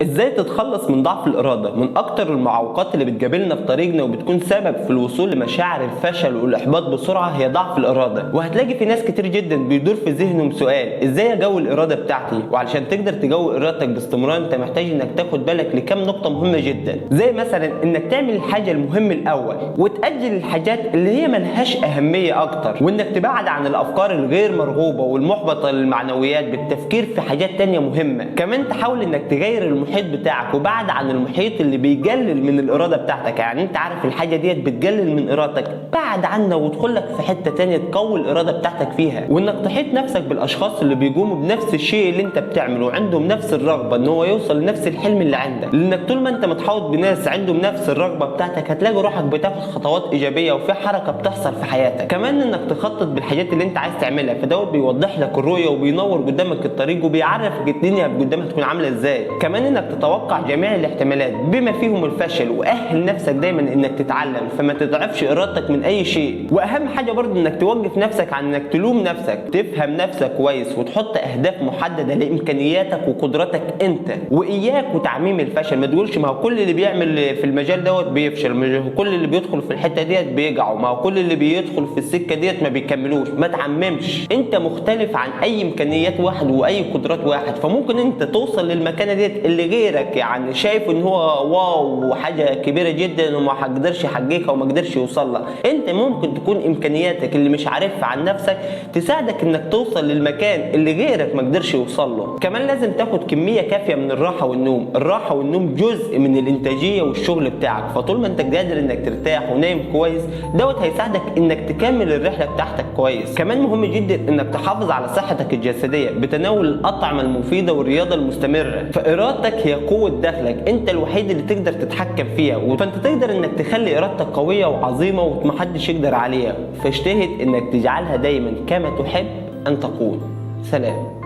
ازاي تتخلص من ضعف الإرادة؟ من أكتر المعوقات اللي بتقابلنا في طريقنا وبتكون سبب في الوصول لمشاعر الفشل والإحباط بسرعة هي ضعف الإرادة، وهتلاقي في ناس كتير جدا بيدور في ذهنهم سؤال: ازاي أقوي الإرادة بتاعتي؟ وعلشان تقدر تقوي إرادتك باستمرار انت محتاج انك تاخد بالك لكام نقطة مهمة جدا، زي مثلا انك تعمل الحاجة المهم الأول وتأجل الحاجات اللي هي ملهاش أهمية أكتر، وانك تبعد عن الأفكار الغير مرغوبة والمحبطة للمعنويات بالتفكير في حاجات تانية مهمة. كمان تحاول انك تغير المحيط بتاعك وبعد عن المحيط اللي بيقلل من الاراده بتاعتك. يعني انت عارف الحاجه ديت بتقلل من ارادتك، بعد عنها وادخل لك في حته تانية تقوي الاراده بتاعتك فيها، وانك تحيط نفسك بالاشخاص اللي بيقوموا بنفس الشيء اللي انت بتعمله وعندهم نفس الرغبه ان هو يوصل لنفس الحلم اللي عندك، لانك طول ما انت متحوط بناس عندهم نفس الرغبه بتاعتك هتلاقي روحك بتاخد خطوات ايجابيه وفي حركه بتحصل في حياتك. كمان انك تخطط بالحاجات اللي انت عايز تعملها، فدوت بيوضح لك الرؤيه وبينور قدامك الطريق وبيعرفك الدنيا قدامك هتكون عامله ازاي. كمان انك تتوقع جميع الاحتمالات بما فيهم الفشل، واهل نفسك دايما انك تتعلم، فما تضعفش ارادتك من اي شيء. واهم حاجه برضه انك توقف نفسك عن انك تلوم نفسك، تفهم نفسك كويس وتحط اهداف محدده لامكانياتك وقدراتك انت، واياك وتعميم الفشل. ما تقولش ما هو كل اللي بيعمل في المجال دوت بيفشل، ما هو كل اللي بيدخل في الحته ديت بيقعوا، ما هو كل اللي بيدخل في السكه ديت ما بيكملوش. ما تعممش، انت مختلف عن اي امكانيات واحد واي قدرات واحد، فممكن انت توصل للمكانه ديت اللي غيرك يعني شايف ان هو واو وحاجه كبيره جدا وما قدرش يحققها وما قدرش يوصل لها. انت ممكن تكون امكانياتك اللي مش عارفها عن نفسك تساعدك انك توصل للمكان اللي غيرك ما قدرش يوصل له. كمان لازم تاخد كميه كافيه من الراحه والنوم. الراحه والنوم جزء من الانتاجيه والشغل بتاعك، فطول ما انت قادر انك ترتاح ونايم كويس دوت هيساعدك انك تكمل الرحله بتاعتك كويس. كمان مهم جدا انك تحافظ على صحتك الجسديه بتناول الاطعمه المفيده والرياضه المستمره، فارادتك هي قوه داخلك، انت الوحيد اللي تقدر تتحكم فيها، فانت تقدر انك تخلي ارادتك قويه وعظيمه ومحدش يقدر عليها، فاجتهد انك تجعلها دايما كما تحب ان تكون. سلام.